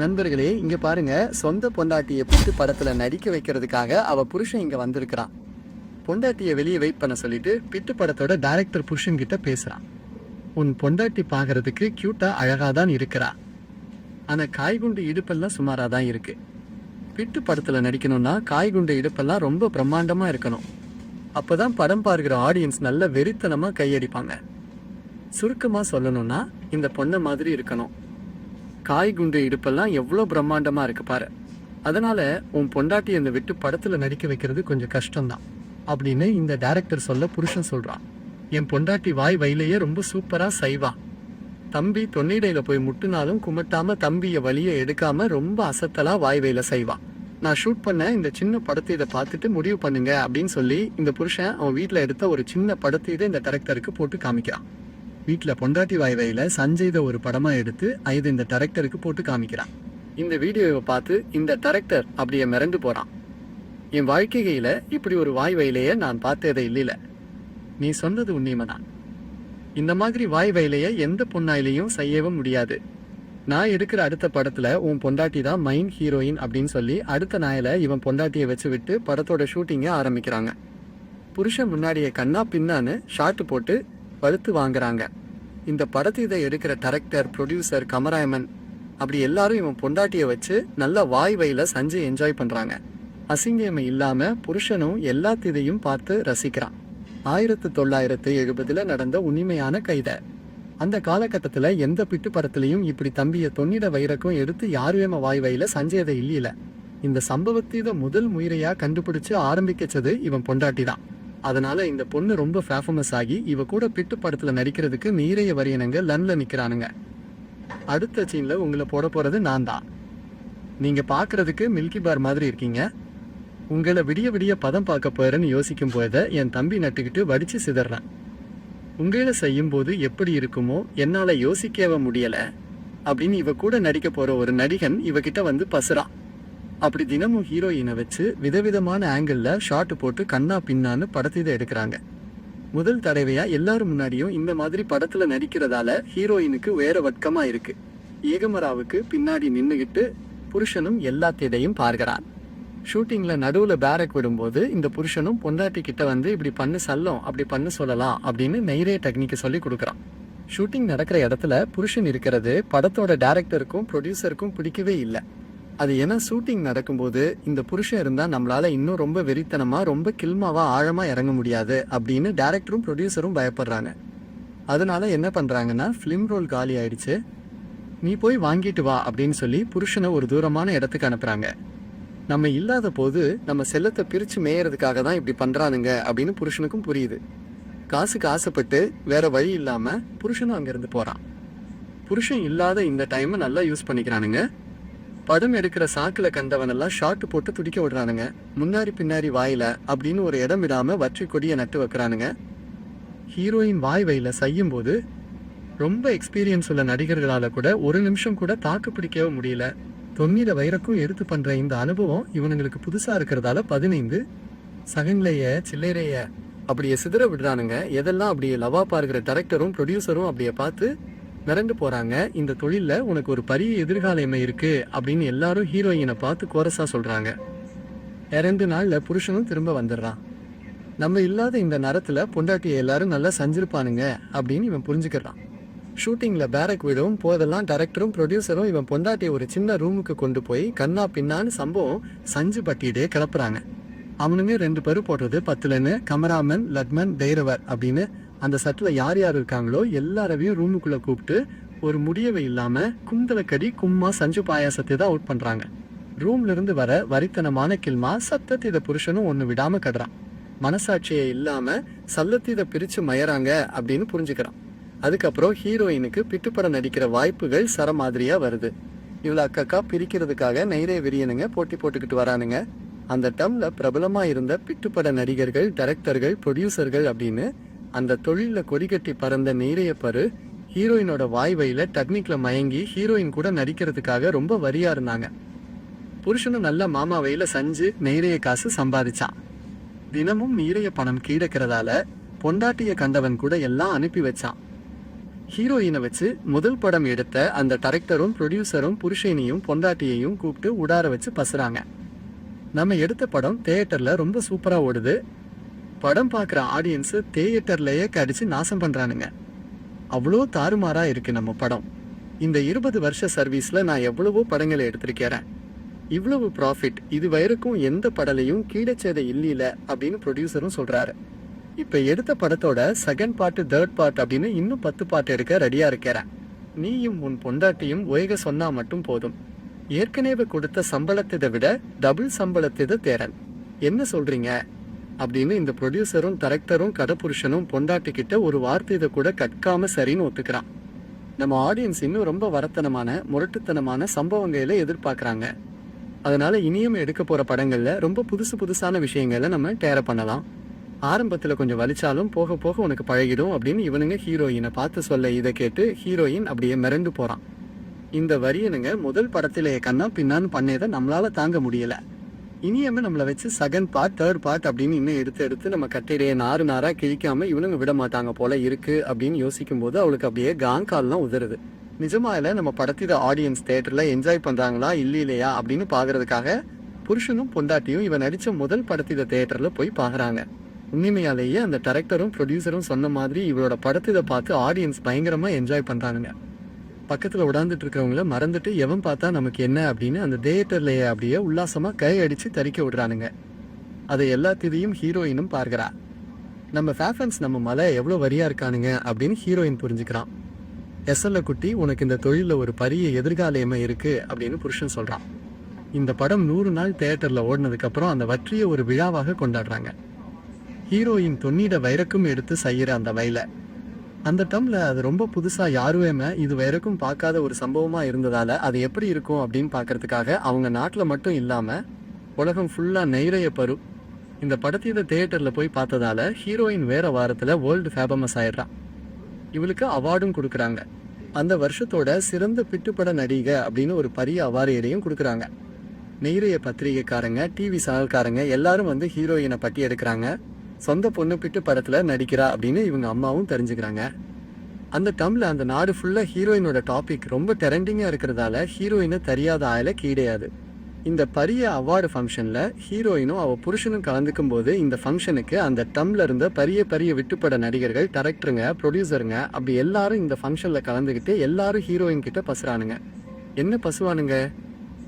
நண்பர்களே, இங்க பாருங்க. சொந்த பொண்டாட்டிய பிட்டு படத்துல நடிக்க வைக்கிறதுக்காக அவ புருஷன் இங்க வந்திருக்கிறான். பொண்டாட்டிய வெளியே வெயிட் பண்ண சொல்லிட்டு பிட்டு படத்தோட டைரக்டர் புருஷன் கிட்ட பேசுறான். உன் பொண்டாட்டி பாக்குறதுக்கு கியூட்டா அழகாதான் இருக்கிறா. ஆனா காய்குண்டு இடுப்பெல்லாம் சுமாராதான் இருக்கு. பிட்டு படத்துல நடிக்கணும்னா காய்குண்டு இடுப்பெல்லாம் ரொம்ப பிரம்மாண்டமா இருக்கணும். அப்பதான் படம் பார்க்கிற ஆடியன்ஸ் நல்ல வெறித்தனமா கையடிப்பாங்க. சுருக்கமா சொல்லணும்னா இந்த பொண்ணை மாதிரி இருக்கணும். காய் குண்டு இடுப்பெல்லாம் எவ்வளோ பிரம்மாண்டமா இருக்கு பாரு. அதனால உன் பொண்டாட்டி இந்த விட்டு படத்துல நடிக்க வைக்கிறது கொஞ்சம் கஷ்டம்தான் அப்படின்னு இந்த டைரக்டர் சொல்ல புருஷன் சொல்றான். என் பொண்டாட்டி வாய் வயலையே ரொம்ப சூப்பரா செய்வா. தம்பி தொன்னிடையில போய் முட்டுனாலும் குமட்டாம தம்பிய வலிய எடுக்காம ரொம்ப அசத்தலா வாய் வயல செய்வா. நான் ஷூட் பண்ண இந்த சின்ன படத்தை இதை பார்த்துட்டு முடிவு பண்ணுங்க அப்படின்னு சொல்லி இந்த புருஷன் அவன் வீட்டில் எடுத்த ஒரு சின்ன படத்தை இதை இந்த டைரக்டருக்கு போட்டு காமிக்கிறான். வீட்டில் பொண்டாட்டி வாய்வையில் சஞ்சய் ஒரு படமாக எடுத்து இது இந்த டைரக்டருக்கு போட்டு காமிக்கிறான். இந்த வீடியோவை பார்த்து இந்த டைரக்டர் அப்படியே மிரண்டு போகிறான். என் வாழ்க்கையில இப்படி ஒரு வாய்வையிலேயே நான் பார்த்ததே இல்லைல. நீ சொன்னது உண்மைதான். இந்த மாதிரி வாய்வையிலேயே எந்த பொண்ணாயிலையும் செய்யவும் முடியாது. நான் எடுக்கிற அடுத்த படத்துல உன் பொண்டாட்டி தான் மெயின் ஹீரோயின் அப்படின்னு சொல்லி அடுத்த நாயில இவன் பொண்டாட்டியை வச்சு விட்டு படத்தோட ஷூட்டிங்கை ஆரம்பிக்கிறாங்க. புருஷன் முன்னாடியே கண்ணா பின்னான்னு ஷாட்டு போட்டு பழுத்து வாங்குறாங்க. இந்த படத்தை இதை எடுக்கிற டைரக்டர், ப்ரொடியூசர், கமராமன் அப்படி எல்லாரும் இவன் பொண்டாட்டியை வச்சு நல்ல வாய் வயல சஞ்சய் என்ஜாய் பண்றாங்க. அசிங்கமை இல்லாம புருஷனும் எல்லாத்தையும் பார்த்து ரசிக்கிறான். 1970 நடந்த உண்மையான கைதை. அந்த காலகட்டத்துல எந்த பிட்டு படத்துலையும் இப்படி தம்பிய தொன்னிட வைரக்கும் எடுத்து யாருமே வாய் வயல சஞ்சயதை இல்லையில. இந்த சம்பவத்தை முதல் முயற்சியா கண்டுபிடிச்சு ஆரம்பிக்கச்சது இவன் பொண்டாட்டி தான். அதனால இந்த பொண்ணு ரொம்ப ஃபேமஸ் ஆகி இவ கூட பிட்டு படத்துல நடிக்கிறதுக்கு நீரைய வரியனங்க லன்ல நிக்கிறானுங்க. அடுத்த சீன்ல உங்களை போட போறது நான் தான். நீங்க பாக்குறதுக்கு மில்கி பார் மாதிரி இருக்கீங்க. உங்களை விடிய விடிய பதம் பார்க்க போறேன்னு யோசிக்கும் போத என் தம்பி நட்டுக்கிட்டு வடிச்சு சிதறான். உங்களை செய்யும் போது எப்படி இருக்குமோ என்னால யோசிக்கவே முடியல அப்படின்னு இவ கூட நடிக்க போற ஒரு நடிகன் இவகிட்ட வந்து பசுறான். அப்படி தினமும் ஹீரோயினை வச்சு விதவிதமான ஆங்கிள் ஷாட் போட்டு கண்ணா பின்னான்னு படத்தை எடுக்கிறாங்க. முதல் தடவையா எல்லாரும் முன்னாடியும் இந்த மாதிரி படத்துல நடிக்கிறதால ஹீரோயினுக்கு வேற வட்கமா இருக்கு. ஏகமராவுக்கு பின்னாடி நின்னுகிட்டு புருஷனும் எல்லாத்தையும் பார்க்கிறான். ஷூட்டிங்ல நடுவுல பேரக் விடும்போது இந்த புருஷனும் பொண்டாட்டி கிட்ட வந்து இப்படி பண்ணு சல்லம், அப்படி பண்ணு சொல்லலாம் அப்படின்னு நிறைய டெக்னிக்கை சொல்லி கொடுக்குறான். ஷூட்டிங் நடக்கிற இடத்துல புருஷன் இருக்கிறது படத்தோட டைரக்டருக்கும் ப்ரொடியூசருக்கும் பிடிக்கவே இல்லை. அது ஏன்னா ஷூட்டிங் நடக்கும்போது இந்த புருஷன் இருந்தா நம்மளால இன்னும் ரொம்ப வெறித்தனமா ரொம்ப கில்மாவா ஆழமா இறங்க முடியாது அப்படின்னு டைரக்டரும் ப்ரொடியூசரும் பயப்படுறாங்க. அதனால என்ன பண்றாங்கன்னா, ஃபிலிம் ரோல் காலி ஆயிடுச்சு, நீ போய் வாங்கிட்டு வா அப்படின்னு சொல்லி புருஷனை ஒரு தூரமான இடத்துக்கு அனுப்புறாங்க. நம்ம இல்லாத போது நம்ம செல்லத்தை பிரிச்சு மேயறதுக்காக தான் இப்படி பண்றானுங்க அப்படின்னு புருஷனுக்கும் புரியுது. காசுக்கு ஆசைப்பட்டு வேற வழி இல்லாம புருஷனும் அங்கிருந்து போறான். புருஷன் இல்லாத இந்த டைமை நல்லா யூஸ் பண்ணிக்கிறானுங்க. படம் எடுக்கிற சாக்குல கண்டவனெல்லாம் ஷார்ட் போட்டு துடிக்க விடுறானுங்க. முன்னாடி பின்னாடி வாயில அப்படின்னு ஒரு இடம் விடாம வற்றி கொடியை நட்டு வைக்கிறானுங்க. ஹீரோயின் வாய் வயல செய்யும் போது ரொம்ப எக்ஸ்பீரியன்ஸ் உள்ள நடிகர்களால கூட ஒரு நிமிஷம் கூட தாக்கு பிடிக்கவே முடியல. தொன்னிட வைரக்கும் எடுத்து பண்ற இந்த அனுபவம் இவனுங்களுக்கு புதுசா இருக்கிறதால 15 சகங்களைய சில்லறைய அப்படியே சிதற விடுறானுங்க. எதெல்லாம் அப்படியே லவா பார்க்கிற டைரக்டரும் ப்ரொடியூசரும் அப்படியே பார்த்து மிரண்டு போறாங்க. இந்த தொழில உனக்கு ஒரு பெரிய எதிர்காலமே இருக்கு அப்படின்னு எல்லாரும் ஹீரோயினை பார்த்து கோரஸா சொல்றாங்க. 2 நாள்ல புருஷனும் திரும்ப வந்துடுறான். நம்ம இல்லாத இந்த நேரத்துல பொண்டாட்டியை எல்லாரும் நல்லா செஞ்சிருப்பானுங்க அப்படின்னு இவன் புரிஞ்சுக்கிறான். ஷூட்டிங்ல பேரக் விடும் போதெல்லாம் டைரக்டரும் ப்ரொடியூசரும் இவன் பொண்டாட்டியை ஒரு சின்ன ரூமுக்கு கொண்டு போய் கண்ணா பின்னான்னு சம்பவம் சஞ்சு பட்டியிட்டே கிளப்புறாங்க. அவனுங்க 2 பேரும் போடுறது 10லன்னு கமராமன், லட்மன், டைரவர் அப்படின்னு அந்த சட்டில் யார் யார் இருக்காங்களோ எல்லாரையும் ரூமுக்குள்ள கூப்பிட்டு ஒரு முடியவை இல்லாம குந்தலக்கடி கும்மா சஞ்சு பாயாசத்தை தான் அவுட் பண்றாங்க. ரூம்ல இருந்து வர வரித்தனமான கில்மா சத்தத்தை புருஷனும் ஒண்ணு விடாம கடுறான். மனசாட்சியை இல்லாம சல்லத்தை பிரிச்சு மயறாங்க அப்படின்னு புரிஞ்சுக்கிறான். அதுக்கப்புறம் ஹீரோயினுக்கு பிட்டுப்படம் நடிக்கிற வாய்ப்புகள் சர மாதிரியா வருது. இவ்வளோ அக்கா பிரிக்கிறதுக்காக நிறைய விரியனுங்க போட்டி போட்டுக்கிட்டு வரானுங்க. அந்த டம்ல பிரபலமா இருந்த பிட்டுப்பட நடிகர்கள், டைரக்டர்கள், ப்ரொடியூசர்கள் அப்படின்னு அந்த தொழில கொடிகட்டி பறந்த நிறைய பரு ஹீரோயினோட வாய்வையில டெக்னிக்ல மயங்கி ஹீரோயின் கூட நடிக்கிறதுக்காக ரொம்ப வரியா இருந்தாங்க. புருஷனும் நல்ல மாமா வயல செஞ்சு நிறைய காசு சம்பாதிச்சான். தினமும் நிறைய பணம் கீழக்கிறதால பொண்டாட்டிய கண்டவன் கூட எல்லாம் அனுப்பி வச்சான். ஹீரோயினை வச்சு முதல் படம் எடுத்த அந்த டைரக்டரும் ப்ரொடியூசரும் புருஷனையும் பொண்டாட்டியையும் கூப்பிட்டு உடார வச்சு பசுறாங்க. நம்ம எடுத்த படம் தியேட்டர்ல ரொம்ப சூப்பரா ஓடுது. படம் பார்க்குற ஆடியன்ஸு தியேட்டர்லயே கடிச்சு நாசம் பண்றானுங்க. அவ்வளோ தாறுமாறா இருக்கு நம்ம படம். இந்த 20 வருஷ சர்வீஸ்ல நான் எவ்வளவோ படங்களை எடுத்திருக்கிறேன். இவ்வளவு ப்ராஃபிட் இது வரைக்கும் எந்த படலையும் கீழச்சேதை இல்லையில அப்படின்னு ப்ரொடியூசரும் சொல்றாரு. இப்ப எடுத்த படத்தோட செகண்ட் பார்ட், தேர்ட் பார்ட் அப்படின்னு இன்னும் 10 பார்ட் எடுக்க ரெடியா இருக்கிறேன். நீயும் உன் பொண்டாட்டியும் ஒய்க சொன்னா மட்டும் போதும். ஏற்கனவே கொடுத்த சம்பளத்தை விட டபுள் சம்பளத்தை தேரன். என்ன சொல்றீங்க அப்படின்னு இந்த ப்ரொடியூசரும் டைரக்டரும் கதப்புருஷனும் பொண்டாட்டி கிட்ட ஒரு வார்த்தை கூட கட்காம சரின்னு ஒத்துக்கிறான். நம்ம ஆடியன்ஸ் இன்னும் ரொம்ப வரத்தனமான முரட்டுத்தனமான சம்பவங்களை எதிர்பார்க்குறாங்க. அதனால இனியும் எடுக்க போற படங்கள்ல ரொம்ப புதுசான விஷயங்களை நம்ம டேர பண்ணலாம். ஆரம்பத்தில் கொஞ்சம் வலிச்சாலும் போக போக உனக்கு பழகிடும் அப்படின்னு இவனுங்க ஹீரோயினை பார்த்து சொல்ல இதை கேட்டு ஹீரோயின் அப்படியே மிரண்டு போறான். இந்த வரியனுங்க முதல் படத்திலேயே கண்ணா பின்னான்னு பண்ணதை நம்மளால தாங்க முடியல. இனியுமே நம்மளை வச்சு செகண்ட் பார்ட், தேர்ட் பார்ட் அப்படின்னு இன்னும் எடுத்து நம்ம கட்டையிலேயே நாரா கிழிக்காம இவனுங்க விட மாட்டாங்க போல இருக்கு அப்படின்னு யோசிக்கும் போது அவளுக்கு அப்படியே காங்கால்லாம் உதறுது. நிஜமா இல்லை நம்ம படத்திட ஆடியன்ஸ் தியேட்டர்ல என்ஜாய் பண்றாங்களா இல்லையா அப்படின்னு பாக்குறதுக்காக புருஷனும் பொண்டாட்டியும் இவன் நடிச்ச முதல் படத்திட தியேட்டர்ல போய் பாக்குறாங்க. உண்மையாலேயே அந்த டைரக்டரும் ப்ரொடியூசரும் சொன்ன மாதிரி இவளோட படத்தை பார்த்து ஆடியன்ஸ் பயங்கரமா என்ஜாய் பண்றானுங்க. பக்கத்துல உடாந்துட்டு இருக்கிறவங்கள மறந்துட்டு எவன் பார்த்தா நமக்கு என்ன அப்படின்னு அந்த தியேட்டர்லயே அப்படியே உல்லாசமா கை அடிச்சு தறிக்க விடுறானுங்க. அதை எல்லாத்தையும் ஹீரோயினும் பார்க்கிறா. நம்ம ஃபேஃபன்ஸ் நம்ம மலை எவ்வளவு வரியா இருக்கானுங்க அப்படின்னு ஹீரோயின் புரிஞ்சுக்கிறான். எஸ்எல்ல குட்டி, உனக்கு இந்த தொழில ஒரு பெரிய எதிர்காலமே இருக்கு அப்படின்னு புருஷன் சொல்றான். இந்த படம் 100 நாள் தியேட்டர்ல ஓடினதுக்கு அப்புறம் அந்த வெற்றியை ஒரு விழாவாக கொண்டாடுறாங்க. ஹீரோயின் தொன்னிட வைரக்கும் எடுத்து செய்யற அந்த வயல அந்த டம்ல அது ரொம்ப புதுசா யாருமே இது வரைக்கும் பார்க்காத ஒரு சம்பவமா இருந்ததால அது எப்படி இருக்கும் அப்படின்னு பாக்குறதுக்காக அவங்க நாட்டுல மட்டும் இல்லாம உலகம் ஃபுல்லா நெய்றைய பரு இந்த படத்தை தியேட்டர்ல போய் பார்த்ததால ஹீரோயின் வேற வாரத்துல வேர்ல்டு ஃபேமஸ் ஆயிடுறான். இவளுக்கு அவார்டும் கொடுக்குறாங்க. அந்த வருஷத்தோட சிறந்த பிட்டுப்பட நடிகை அப்படின்னு ஒரு பெரிய அவார்டையும் கொடுக்குறாங்க. நெய்றைய பத்திரிகைக்காரங்க, டிவி சேனல்காரங்க எல்லாரும் வந்து ஹீரோயினை பட்டி எடுக்கிறாங்க. சொந்த பொண்ணு பிட்டு படத்துல நடிக்கிறா அப்படின்னு இவங்க அம்மாவும் தெரிஞ்சுக்கிறாங்க. அந்த டம்ல அந்த நாடு ஃபுல்லா ஹீரோயினோட டாபிக் ரொம்ப ட்ரெண்டிங்கா இருக்கிறதால ஹீரோயினை தெரியாத ஆயில கிடையாது. இந்த பெரிய அவார்டு ஃபங்க்ஷன்ல ஹீரோயினும் அவ புருஷனும் கலந்துக்கும் போது இந்த ஃபங்க்ஷனுக்கு அந்த டம்ல இருந்த பெரிய விட்டுப்பட நடிகர்கள், டைரக்டருங்க, ப்ரொடியூசருங்க அப்படி எல்லாரும் இந்த ஃபங்க்ஷன்ல கலந்துக்கிட்டு எல்லாரும் ஹீரோயின் கிட்ட பசுறானுங்க. என்ன பசுவானுங்க?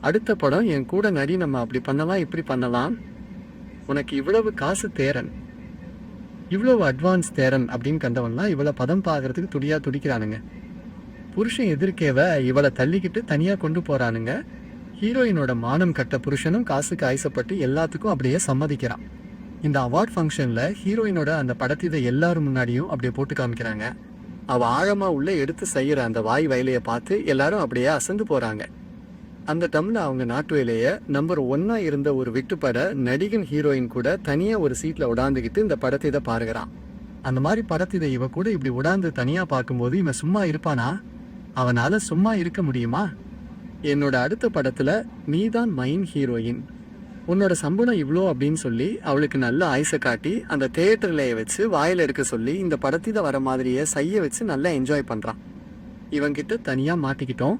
அடுத்த படம் என் கூட நடி, நம்ம அப்படி பண்ணலாம் இப்படி பண்ணலாம், உனக்கு இவ்வளவு காசு தேரன், இவ்வளவு அட்வான்ஸ் தேரன் அப்படின்னு கண்டவன்லாம் இவளை பதம் பார்க்கறதுக்கு துடிக்கிறானுங்க. புருஷன் எதிர்க்கேவ இவளை தள்ளிக்கிட்டு தனியா கொண்டு போறானுங்க. ஹீரோயினோட மானம் கட்ட புருஷனும் காசுக்கு ஆசைப்பட்டு எல்லாத்துக்கும் அப்படியே சம்மதிக்கிறான். இந்த அவார்ட் ஃபங்க்ஷன்ல ஹீரோயினோட அந்த படத்தை எல்லாரும் முன்னாடியும் அப்படியே போட்டு காமிக்கிறாங்க. அவ ஆழமா உள்ள எடுத்து செய்யற அந்த வாய் வயலைய பார்த்து எல்லாரும் அப்படியே அசந்து போறாங்க. அந்த டம்ல அவங்க நாட்டுவேலைய நம்பர் 1 இருந்த ஒரு விட்டுப்பட நடிகன் ஹீரோயின் கூட தனியா ஒரு சீட்ல உடாந்துக்கிட்டு இந்த படத்தை பாருகிறான். அந்த மாதிரி படத்தை இவ கூட இப்படி உடாந்து தனியா பார்க்கும்போது இவன் சும்மா இருப்பானா? அவனால சும்மா இருக்க முடியுமா? என்னோட அடுத்த படத்துல நீதான் மெயின் ஹீரோயின், உன்னோட சம்பளம் இவ்வளோ அப்படின்னு சொல்லி அவளுக்கு நல்ல ஆயுசை காட்டி அந்த தியேட்டர்லயே வச்சு வாயில எடுக்க சொல்லி இந்த படத்தில வர மாதிரியே செய்ய வச்சு நல்லா என்ஜாய் பண்றான். இவன்கிட்ட தனியா மாட்டிக்கிட்டோம்,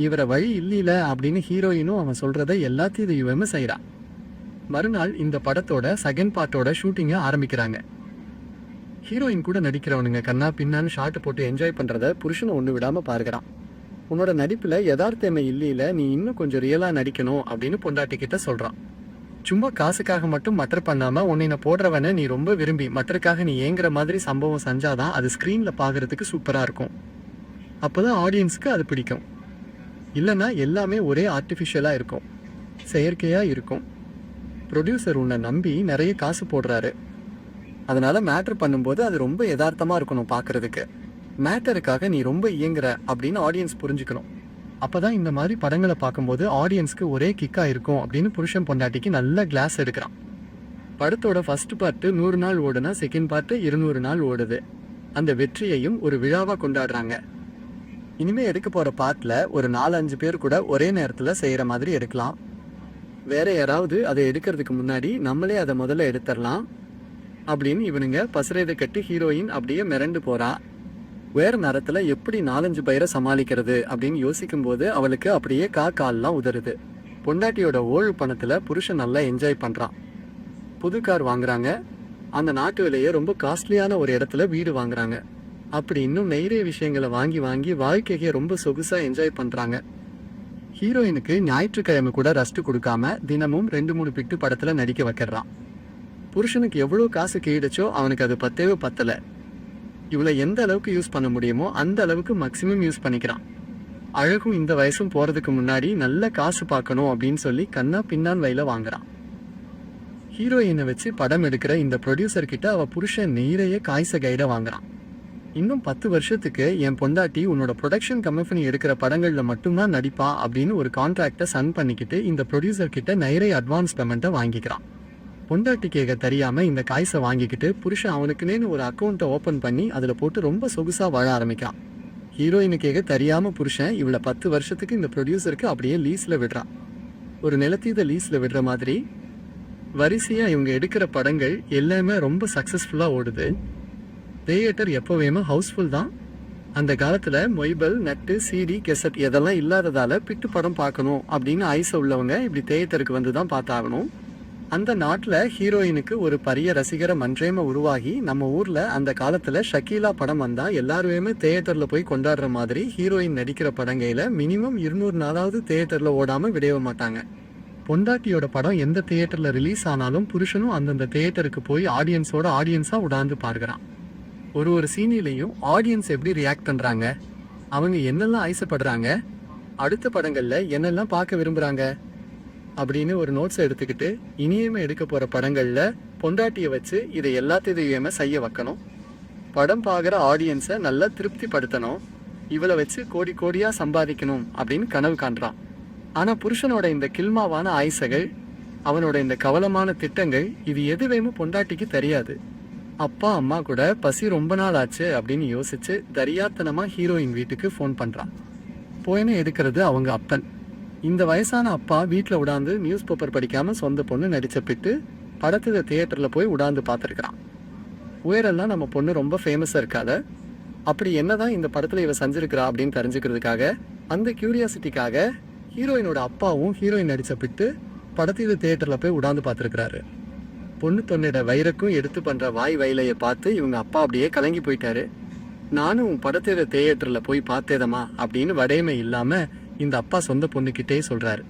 இவரை வழி இல்லையில அப்படின்னு ஹீரோயினும் அவன் சொல்றதை எல்லாத்தையும் இவமே செய்யறான். மறுநாள் இந்த படத்தோட செகண்ட் பார்ட்டோட ஷூட்டிங்க ஆரம்பிக்கிறாங்க. ஹீரோயின் கூட நடிக்கிறவனுங்க கண்ணா பின்னான்னு ஷார்ட் போட்டு என்ஜாய் பண்றத புருஷனை ஒண்ணு விடாம பார்க்கிறான். உன்னோட நடிப்புல யதார்த்தமே இல்லையில, நீ இன்னும் கொஞ்சம் ரியலா நடிக்கணும் அப்படின்னு பொண்டாட்டி கிட்ட சொல்றான். சும்மா காசுக்காக மட்டும் மட்டர் பண்ணாம உன்னை போடுறவனை நீ ரொம்ப விரும்பி மட்டருக்காக நீ ஏங்குற மாதிரி சம்பவம் செஞ்சாதான் அது ஸ்கிரீன்ல பாக்குறதுக்கு சூப்பரா இருக்கும். அப்போதான் ஆடியன்ஸுக்கு அது பிடிக்கும். இல்லைன்னா எல்லாமே ஒரே ஆர்டிஃபிஷியலாக இருக்கும், செயற்கையாக இருக்கும். ப்ரொடியூசர் உன்னை நம்பி நிறைய காசு போடுறாரு, அதனால மேட்ரு பண்ணும்போது அது ரொம்ப யதார்த்தமாக இருக்கணும் பார்க்குறதுக்கு. மேட்டருக்காக நீ ரொம்ப இயங்குற அப்படின்னு ஆடியன்ஸ் புரிஞ்சுக்கணும். அப்போ தான் இந்த மாதிரி படங்களை பார்க்கும்போது ஆடியன்ஸ்க்கு ஒரே கிக்காக இருக்கும் அப்படின்னு புருஷன் பொண்டாட்டிக்கு நல்ல கிளாஸ் எடுக்கிறான். படத்தோட ஃபர்ஸ்ட் பார்ட்டு 100 நாள் ஓடுனா செகண்ட் பார்ட்டு 200 நாள் ஓடுது. அந்த வெற்றியையும் ஒரு விழாவாக கொண்டாடுறாங்க. இனிமே எடுக்க போற பார்ட்ல ஒரு 4-5 பேர் கூட ஒரே நேரத்துல செய்யற மாதிரி எடுக்கலாம். வேற யாராவது அதை எடுக்கிறதுக்கு முன்னாடி நம்மளே அதை முதல்ல எடுத்துடலாம் அப்படின்னு இவனுங்க பசுரைதை கட்டி ஹீரோயின் அப்படியே மிரண்டு போறா. வேறு நேரத்துல எப்படி 4-5 பேரை சமாளிக்கிறது அப்படின்னு யோசிக்கும் போது அவளுக்கு அப்படியே கால்லாம் உதறுது. பொண்டாட்டியோட ஓய்வு பணத்துல புருஷன் நல்லா என்ஜாய் பண்றான். புது கார் வாங்குறாங்க. அந்த நாட்டுவிலேயே ரொம்ப காஸ்ட்லியான ஒரு இடத்துல வீடு வாங்குறாங்க. அப்படி இன்னும் நிறைய விஷயங்களை வாங்கி வாங்கி வாழ்க்கையை ரொம்ப சொகுசா என்ஜாய் பண்றாங்க. ஹீரோயினுக்கு ஞாயிற்றுக்கிழமை கூட ரெஸ்ட் கொடுக்காம தினமும் 2-3 பிட்டு படத்துல நடிக்க வைக்கிறான். புருஷனுக்கு எவ்வளவு காசு கிடைச்சோ அவனுக்கு அது பத்தவே பத்தல. இவளை எந்த அளவுக்கு யூஸ் பண்ண முடியுமோ அந்த அளவுக்கு மேக்சிமம் யூஸ் பண்ணிக்கிறான். அழகும் இந்த வயசும் போறதுக்கு முன்னாடி நல்ல காசு பார்க்கணும் அப்படின்னு சொல்லி கண்ணா பின்னான் வயல வாங்குறான். ஹீரோயினை வச்சு படம் எடுக்கிற இந்த ப்ரொடியூசர் கிட்ட அவ புருஷன் நிறைய காய்ச்ச கைட வாங்குறான். இன்னும் 10 வருஷத்துக்கு என் பொண்டாட்டி உன்னோட ப்ரொடக்ஷன் கம்பெனி எடுக்கிற படங்கள்ல மட்டும்தான் நடிப்பா அப்படின்னு ஒரு கான்ட்ராக்டை சன் பண்ணிக்கிட்டு இந்த ப்ரொடியூசர் கிட்ட நிறைய அட்வான்ஸ் பேமெண்ட்டை வாங்கிக்கிறான். பொண்டாட்டி கேட்க தெரியாம இந்த காய்ஸை வாங்கிக்கிட்டு புருஷன் அவனுக்குன்னு ஒரு அக்கௌண்ட்டை ஓப்பன் பண்ணி அதுல போட்டு ரொம்ப சொகுசா வாழ ஆரம்பிக்கான். ஹீரோயினுக்காக தெரியாம புருஷன் இவளை 10 வருஷத்துக்கு இந்த ப்ரொடியூசருக்கு அப்படியே லீஸ்ல விடுறான். ஒரு நிலத்தீத லீஸ்ல விடுற மாதிரி வரிசையா இவங்க எடுக்கிற படங்கள் எல்லாமே ரொம்ப சக்சஸ்ஃபுல்லா ஓடுது. தியேட்டர் எப்போவுமே ஹவுஸ்ஃபுல் தான். அந்த காலத்துல மொபைல், நெட்டு, சிடி, கெசட் இதெல்லாம் இல்லாததால பிட்டு படம் பார்க்கணும் அப்படின்னு ஆசை உள்ளவங்க இப்படி தியேட்டருக்கு வந்து தான் பார்த்தாகணும். அந்த நாட்டில் ஹீரோயினுக்கு ஒரு பெரிய ரசிகர மன்றேம உருவாகி நம்ம ஊர்ல அந்த காலத்துல ஷக்கீலா படம் வந்தா எல்லாருமே தியேட்டர்ல போய் கொண்டாடுற மாதிரி ஹீரோயின் நடிக்கிற படங்கையில மினிமம் 200 நாளாவது தியேட்டர்ல ஓடாம விடவே மாட்டாங்க. பொண்டாட்டியோட படம் எந்த தியேட்டர்ல ரிலீஸ் ஆனாலும் புருஷனும் அந்தந்த தியேட்டருக்கு போய் ஆடியன்ஸா உடாந்து பார்க்கிறான். ஒரு சீனிலையும் ஆடியன்ஸ் எப்படி ரியாக்ட் பண்றாங்க, அவங்க என்னெல்லாம் ஆசைப்படுறாங்க, அடுத்த படங்கள்ல என்னெல்லாம் பார்க்க விரும்புறாங்க அப்படின்னு ஒரு நோட்ஸை எடுத்துக்கிட்டு இனியுமே எடுக்க போற படங்கள்ல பொண்டாட்டியை வச்சு இதை எல்லாத்தையுமே செய்ய வைக்கணும். படம் பார்க்குற ஆடியன்ஸை நல்லா திருப்திப்படுத்தணும். இவளை வச்சு கோடி கோடியா சம்பாதிக்கணும் அப்படின்னு கனவு காண்றான். ஆனா புருஷனோட இந்த கில்மாவான ஆசைகள், அவனோட இந்த கவலமான திட்டங்கள் இது எதுவுமே பொண்டாட்டிக்கு தெரியாது. அப்பா அம்மா கூட பசி ரொம்ப நாள் ஆச்சு அப்படின்னு யோசிச்சு தரியாத்தனமா ஹீரோயின் வீட்டுக்கு ஃபோன் பண்றான். போயின்னு எடுக்கிறது அவங்க அப்பன். இந்த வயசான அப்பா வீட்டில் உடாந்து நியூஸ் பேப்பர் படிக்காம சொந்த பொண்ணு நடிச்ச பிட்டு படத்துல தியேட்டர்ல போய் உடாந்து பார்த்துருக்கிறான். உயரெல்லாம் நம்ம பொண்ணு ரொம்ப ஃபேமஸா இருக்காத, அப்படி என்னதான் இந்த படத்துல இவ செஞ்சிருக்கிறா அப்படின்னு தெரிஞ்சுக்கிறதுக்காக அந்த கியூரியாசிட்டிக்காக ஹீரோயினோட அப்பாவும் ஹீரோயின் நடிச்ச பிட்டு படத்துல தியேட்டர்ல போய் உடாந்து பார்த்துருக்கிறாரு. பொண்ணு தொண்ணிட வயிறுக்கும் எடுத்து பண்ற வாய் வயலையை பார்த்து இவங்க அப்பா அப்படியே கலங்கி போயிட்டாரு. நானும் உன் படத்துல தியேட்டர்ல போய் பார்த்தேதமா அப்படின்னு வடையமே இல்லாம இந்த அப்பா சொந்த பொண்ணுக்கிட்டே சொல்றாரு.